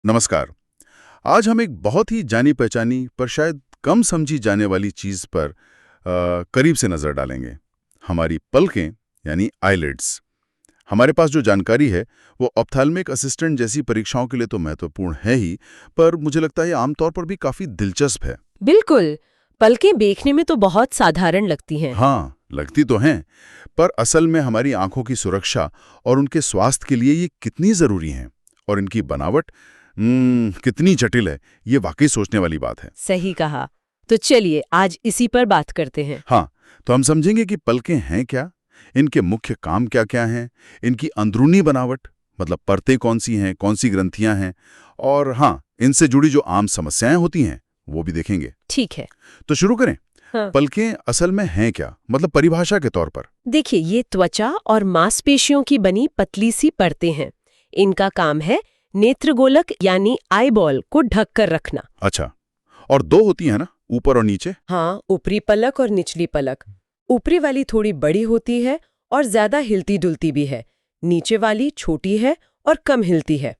नमस्कार। आज हम एक बहुत ही जानी पहचानी पर शायद कम समझी जाने वाली चीज पर करीब से नजर डालेंगे। हमारी पलकें यानी आईलिड्स। हमारे पास जो जानकारी है वो ऑप्थेल्मिक असिस्टेंट जैसी परीक्षाओं के लिए तो महत्वपूर्ण है ही, पर मुझे लगता है ये आमतौर पर भी काफी दिलचस्प है। बिल्कुल। पलकें देखने में तो बहुत साधारण लगती हैं। हाँ, लगती तो हैं, पर असल में हमारी आंखों की सुरक्षा और उनके स्वास्थ्य के लिए ये कितनी जरूरी हैं और इनकी बनावट कितनी जटिल है, ये वाकई सोचने वाली बात है। सही कहा। तो चलिए आज इसी पर बात करते हैं। हाँ, तो हम समझेंगे कि पलकें हैं क्या, इनके मुख्य काम क्या क्या हैं, इनकी अंदरूनी बनावट मतलब परतें कौन सी हैं, कौन सी ग्रंथियां हैं, और हाँ, इनसे जुड़ी जो आम समस्याएं होती हैं वो भी देखेंगे। ठीक है। तो शुरू करें। हाँ। पलकें असल में हैं क्या, मतलब परिभाषा के तौर पर? देखिए, ये त्वचा और मांसपेशियों की बनी पतली सी परतें हैं। इनका काम है नेत्रगोलक यानी आईबॉल को ढक कर रखना। अच्छा, और दो होती हैं ना, ऊपर और नीचे? हाँ, ऊपरी पलक और निचली पलक। ऊपरी वाली थोड़ी बड़ी होती है और ज्यादा हिलती डुलती भी है। नीचे वाली छोटी है और कम हिलती है।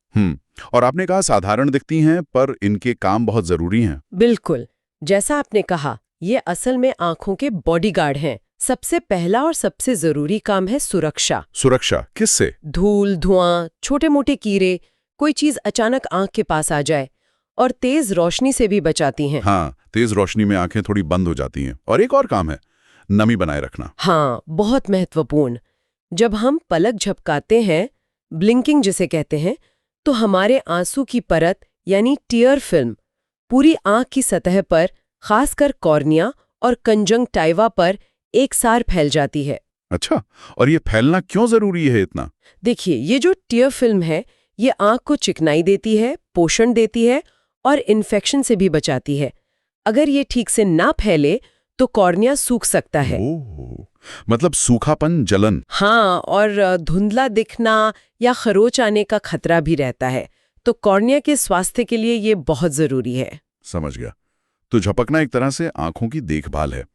और आपने कहा साधारण दिखती हैं, पर इनके काम बहुत जरूरी हैं। बिल्कुल, जैसा आपने कहा, ये असल में आंखों के बॉडीगार्ड हैं। सबसे पहला और सबसे जरूरी काम है सुरक्षा। सुरक्षा किससे? धूल, धुआं, छोटे मोटे कीड़े, कोई चीज अचानक आंख के पास आ जाए, और तेज रोशनी से भी बचाती हैं। हाँ, तेज रोशनी में आंखें थोड़ी बंद हो जाती हैं। और एक और काम है, नमी बनाए रखना। हाँ, बहुत महत्वपूर्ण। जब हम पलक झपकाते हैं, ब्लिंकिंग जिसे कहते हैं, तो हमारे आंसू की परत यानी टीयर फिल्म पूरी आंख की सतह पर, खासकर कॉर्निया और कंजंक्टाइवा पर एक सार फैल जाती है। अच्छा, और ये फैलना क्यों जरूरी है इतना? देखिए, ये जो टीयर फिल्म है, ये आंख को चिकनाई देती है, पोषण देती है और इन्फेक्शन से भी बचाती है। अगर ये ठीक से ना फैले तो कॉर्निया सूख सकता है। ओह, मतलब सूखापन, जलन। हाँ, और धुंधला दिखना या खरोच आने का खतरा भी रहता है। तो कॉर्निया के स्वास्थ्य के लिए ये बहुत जरूरी है। समझ गया। तो झपकना एक तरह से आंखों की देखभाल है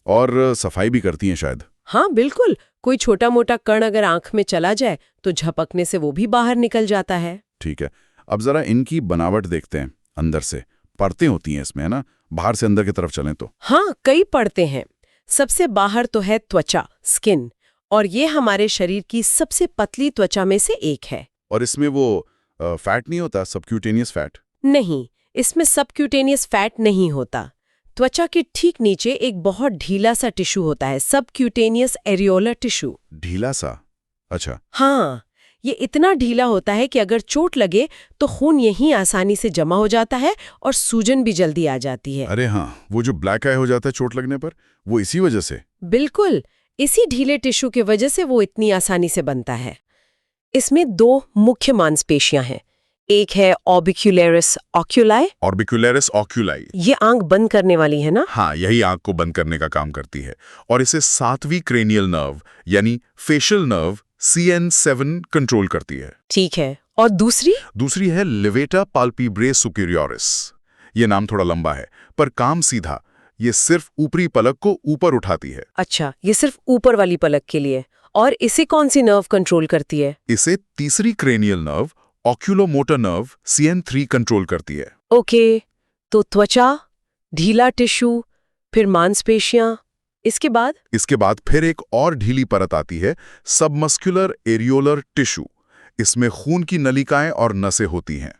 और सफाई भी करती हैं शायद। हाँ बिल्कुल, कोई छोटा मोटा कण अगर आंख में चला जाए तो झपकने से वो भी बाहर निकल जाता है। ठीक है, अब जरा इनकी बनावट देखते हैं। अंदर से परतें होती हैं इसमें, है ना? बाहर से अंदर की तरफ चलें तो हाँ, कई परतें हैं। सबसे बाहर तो है त्वचा, स्किन, और ये हमारे शरीर की सबसे पतली त्वचा में से एक है। और इसमें वो फैट नहीं होता, सबक्यूटेनियस फैट? नहीं, इसमें सबक्यूटेनियस फैट नहीं होता। त्वचा के ठीक नीचे एक बहुत ढीला सा टिश्यू होता है, सबक्यूटेनियस एरियोलर टिश्यू। ढीला सा? अच्छा। हाँ, ये इतना ढीला होता है कि अगर चोट लगे तो खून यहीं आसानी से जमा हो जाता है और सूजन भी जल्दी आ जाती है। अरे हाँ, वो जो ब्लैक आई हो जाता है चोट लगने पर, वो इसी वजह से? बिल्कुल, इसी ढीले टिश्यू की वजह से वो इतनी आसानी से बनता है। इसमें दो मुख्य मांसपेशियां हैं। एक है ऑर्बिक्युलरिस ऑक्यूलाई। ऑर्बिक्युलरिस ऑक्यूलाई? ये आंख बंद करने वाली है ना? हाँ, यही आंख को बंद करने का काम करती है। और इसे सातवीं क्रेनियल नर्व यानी फेशियल नर्व CN7 कंट्रोल करती है। ठीक है, और दूसरी? दूसरी है लेवेटा पाल्पेब्रे सुपीरियोरिस। ये नाम थोड़ा लंबा है, पर काम सीधा। ये सिर्फ ऊपरी पलक को ऊपर उठाती है। अच्छा, ये सिर्फ ऊपर वाली पलक के लिए। और इसे कौन सी नर्व कंट्रोल करती है? इसे तीसरी cranial nerve oculomotor nerve CN3 control करती है। ओके, तो त्वचा, ढीला टिश्यू, फिर मांसपेशियां, इसके बाद फिर एक और ढीली परत आती है, सबमस्कुलर एरियोलर टिश्यू। इसमें खून की नलिकाएं और नसें होती हैं।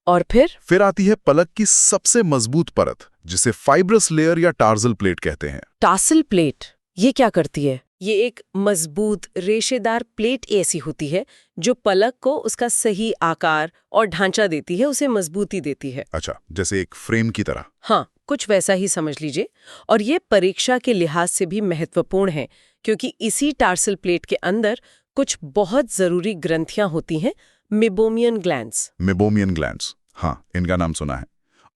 और फिर आती है पलक की सबसे मजबूत परत, जिसे फाइब्रस लेयर या टार्सल प्लेट कहते हैं। टार्सल प्लेट, ये क्या करती है? ये एक मजबूत रेशेदार प्लेट ऐसी होती है जो पलक को उसका सही आकार और ढांचा देती है, उसे मजबूती देती है। अच्छा, जैसे एक फ्रेम की तरह। हाँ, कुछ वैसा ही समझ लीजिए। और ये परीक्षा के लिहाज से भी महत्वपूर्ण है, क्योंकि इसी टार्सल प्लेट के अंदर कुछ बहुत जरूरी ग्रंथियां होती हैं, मेबोमियन ग्लैंड्स। मेबोमियन ग्लैंड्स, हाँ, इनका नाम सुना है।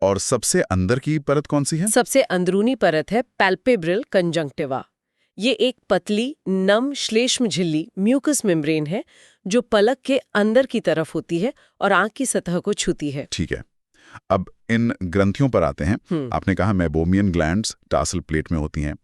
और सबसे अंदर की परत कौन सी है? सबसे अंदरूनी परत है पैल्पेब्रल कंजंक्टिवा। ये एक पतली, नम श्लेष्म झिल्ली म्यूकस मेम्ब्रेन है जो पलक के अंदर की तरफ होती है और आंख की सतह को छूती है। ठीक है, अब इन ग्रंथियों पर आते हैं। आपने कहा मेबोमियन ग्लैंड्स टार्सल प्लेट में होती हैं।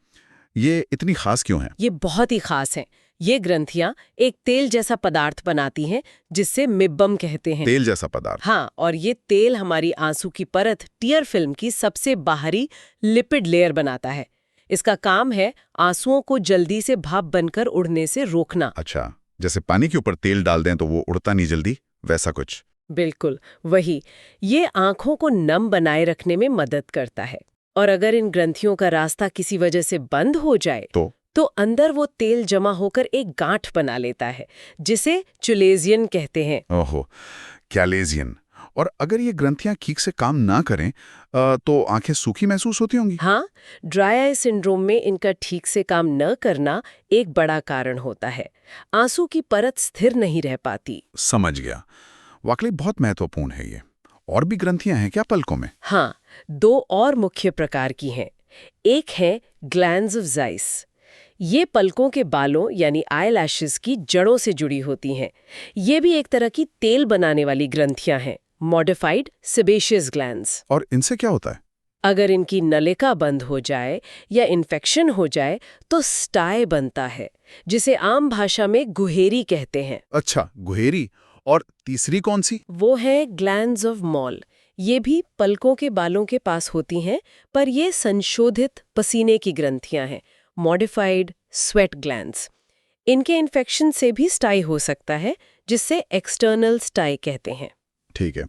ये इतनी खास क्यों हैं? ये बहुत ही खास हैं। ये ग्रंथियां एक तेल जैसा पदार्थ बनाती हैं जिससे मिब्बम कहते हैं। तेल जैसा पदार्थ। हाँ, और ये तेल हमारी आंसू की परत टीयर फिल्म की सबसे बाहरी लिपिड लेयर बनाता है। इसका काम है आंसुओं को जल्दी से भाप बनकर उड़ने से रोकना। अच्छा, जैसे पानी के ऊपर तेल डाल दें तो वो उड़ता नहीं जल्दी, वैसा कुछ। बिल्कुल वही। ये आंखों को नम बनाए रखने में मदद करता है। और अगर इन ग्रंथियों का रास्ता किसी वजह से बंद हो जाए तो अंदर वो तेल जमा होकर एक गांठ बना लेता है जिसे चुलेजियन कहते हैं। ओहो, कैलेजियन। और अगर ये ग्रंथियां ठीक से काम ना करें तो आंखें सूखी महसूस होती होंगी? हाँ, ड्राई आई सिंड्रोम में इनका ठीक से काम न करना एक बड़ा कारण होता है। आंसू की परत स्थिर नहीं रह पाती। समझ गया। वाकई बहुत महत्वपूर्ण है ये। और भी ग्रंथियां हैं क्या पलकों में? हाँ, दो और मुख्य प्रकार की हैं। एक है ग्लैंड्स ऑफ ज़ाइस। ये पलकों के बालों यानी आईलैशेस की जड़ों से जुड़ी होती हैं। ये भी एक तरह की तेल बनाने वाली ग्रंथियां हैं, मॉडिफाइड सेबेशियस ग्लैंड्स। और इनसे क्या होता है? अगर इनकी नलिका बंद हो जाए या इन्फेक्शन हो जाए तो स्टाई बनता है, जिसे आम भाषा में गुहेरी कहते हैं। अच्छा, गुहेरी। और तीसरी कौन सी? वो है ग्लैंड्स ऑफ मॉल। ये भी पलकों के बालों के पास होती हैं, पर ये संशोधित पसीने की ग्रंथियां हैं, मॉडिफाइड स्वेट ग्लैंड्स। इनके इन्फेक्शन से भी स्टाई हो सकता है, जिससे एक्सटर्नल स्टाई कहते हैं। ठीक है,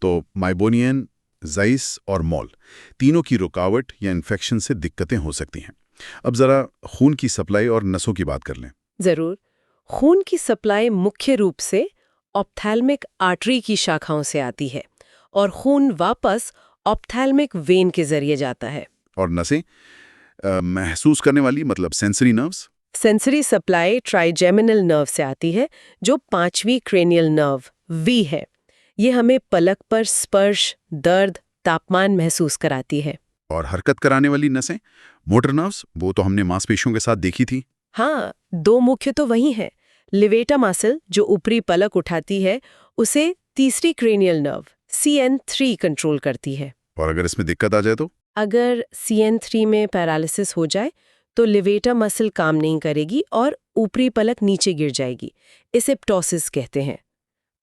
तो माइबोनियन, ज़ाइस और मॉल तीनों की रुकावट या इन्फेक्शन से दिक्कतें हो सकती हैं। अब जरा खून की सप्लाई और नसों की बात कर लें। जरूर। खून की सप्लाई मुख्य रूप से ऑप्थेल्मिक आर्टरी की शाखाओं से आती है और खून वापस ऑप्थेल्मिक वेन के जरिए जाता है। और नसें महसूस करने वाली, मतलब sensory nerves? Sensory supply trigeminal nerve से आती है, जो 5वीं क्रेनियल नर्व वी है। ये हमें पलक पर स्पर्श, दर्द, तापमान महसूस कराती है। और हरकत कराने वाली नसें, मोटर नर्व्स, वो तो हमने मांसपेशियों के साथ देखी थी। हाँ, दो मुख्य तो वही हैं। लिवेटा मसल जो ऊपरी पलक उठाती है, उसे तीसरी क्रेनियल नर्व CN3 कंट्रोल करती है। और अगर इसमें दिक्कत आ जाए तो? अगर CN3 में पैरालिसिस हो जाए तो लिवेटा मसल काम नहीं करेगी और ऊपरी पलक नीचे गिर जाएगी। इसे प्टोसिस कहते हैं।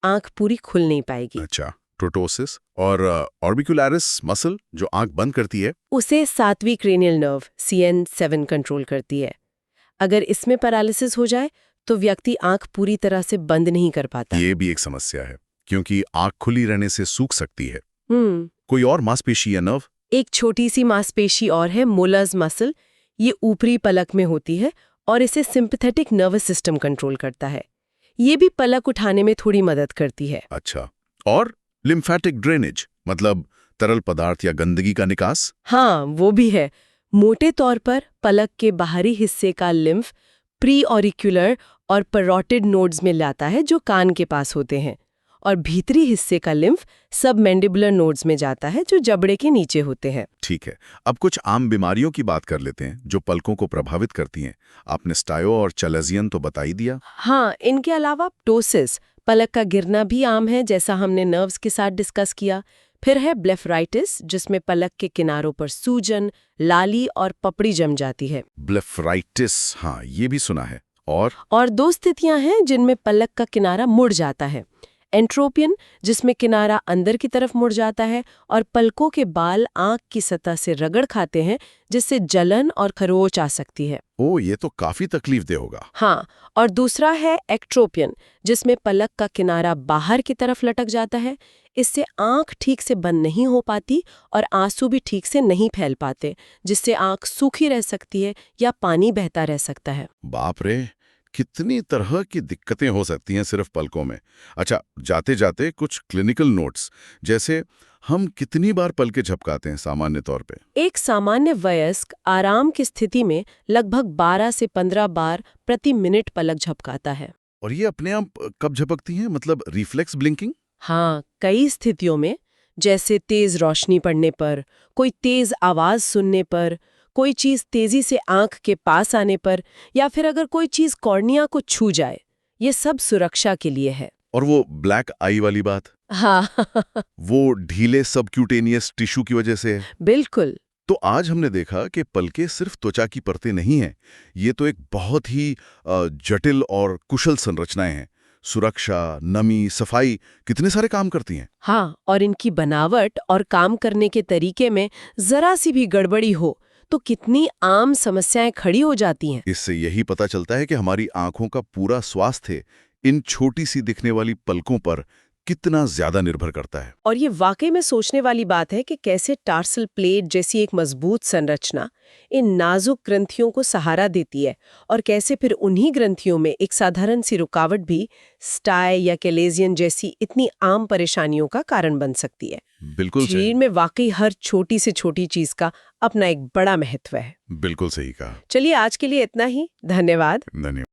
आंख पूरी खुल नहीं पाएगी। अच्छा, प्रोटोसिस। और ऑर्बिकुलरिस मसल जो आंख बंद करती है? उसे 7वीं क्रेनियल नर्व CN7 कंट्रोल करती है। अगर इसमें पैरालिसिस हो जाए तो व्यक्ति आंख पूरी तरह से बंद नहीं कर पाता। ये भी एक समस्या है, क्योंकि आंख खुली रहने से सूख सकती है। हम्म। कोई और मांसपेशी या नर्व? एक छोटी सी मांसपेशी और है, मोलर्स मसल। ये ऊपरी पलक में होती है और इसे सिंपैथेटिक नर्वस सिस्टम कंट्रोल करता है। ये भी पलक उठाने में थोड़ी मदद करती है। अच्छा, और लिम्फेटिक ड्रेनेज, मतलब तरल पदार्थ या गंदगी का निकास? हाँ, वो भी है। मोटे तौर पर पलक के बाहरी हिस्से का लिम्फ प्री ऑरिक्युलर और पैरोटिड नोड्स में लाता है, जो कान के पास होते हैं, और भीतरी हिस्से का लिम्फ सब मैंडिबुलर नोड्स में जाता है, जो जबड़े के नीचे होते हैं। ठीक है, अब कुछ आम बीमारियों की बात कर लेते हैं जो पलकों को प्रभावित करती हैं। आपने स्टायो और चलेजियन तो बता ही दिया। हाँ, इनके अलावा प्टोसिस, पलक का गिरना भी आम है, जैसा हमने नर्व्स के साथ डिस्कस किया। फिर है ब्लेफराइटिस, जिसमें पलक के किनारों पर सूजन, लाली और पपड़ी जम जाती है। ब्लेफराइटिस, हाँ, ये भी सुना है। और दो स्थितियां हैं जिनमें पलक का किनारा मुड़ जाता है। एंट्रोपियन, जिसमें किनारा अंदर की तरफ मुड़ जाता है और पलकों के बाल आंख की सतह से रगड़ खाते हैं, जिससे जलन और खरोच आ सकती है। ओह, ये तो काफी तकलीफदेह होगा। हाँ, और दूसरा है एक्ट्रोपियन, जिसमें पलक का किनारा बाहर की तरफ लटक जाता है। इससे आंख ठीक से बंद नहीं हो पाती और आंसू भी ठीक से नहीं फैल पाते, जिससे आंख सूखी रह सकती है या पानी बहता रह सकता है। बाप रे, कितनी तरह की दिक्कतें हो सकती हैं सिर्फ पलकों में। अच्छा, जाते जाते कुछ क्लिनिकल नोट्स, जैसे हम कितनी बार पलकें झपकाते हैं सामान्य तौर पे? एक सामान्य वयस्क आराम की स्थिति में लगभग 12 से 15 बार प्रति मिनट पलक झपकाता है। और ये अपने आप कब झपकती हैं, मतलब रिफ्लेक्स ब्लिंकिंग? हाँ, कई स्थितियों में, जैसे तेज रोशनी पड़ने पर, कोई तेज आवाज सुनने पर, कोई चीज तेजी से आंख के पास आने पर, या फिर अगर कोई चीज कॉर्निया को छू जाए। ये सब सुरक्षा के लिए है। और वो ब्लैक आई वाली बात? हाँ वो ढीले सबक्यूटेनियस टिश्यू की वजह से है? बिल्कुल। तो आज हमने देखा कि पलकें सिर्फ त्वचा की परतें नहीं हैं, ये तो एक बहुत ही जटिल और कुशल संरचनाएं हैं। सुरक्षा, नमी, सफाई, कितने सारे काम करती हैं। हाँ, और इनकी बनावट और काम करने के तरीके में जरा सी भी गड़बड़ी हो तो कितनी आम समस्याएं खड़ी हो जाती हैं। इससे यही पता चलता है कि हमारी आंखों का पूरा स्वास्थ्य इन छोटी सी दिखने वाली पलकों पर कितना ज्यादा निर्भर करता है। और ये वाकई में सोचने वाली बात है कि कैसे टार्सल प्लेट जैसी एक मजबूत संरचना इन नाजुक ग्रंथियों को सहारा देती है और कैसे फिर उन्हीं ग्रंथियों में एक साधारण सी रुकावट भी स्टाई या कैलेजियन जैसी इतनी आम परेशानियों का कारण बन सकती है। बिल्कुल शरीर सही। में वाकई हर छोटी से छोटी चीज का अपना एक बड़ा महत्व है। बिल्कुल सही कहा। चलिए आज के लिए इतना ही। धन्यवाद। धन्यवाद।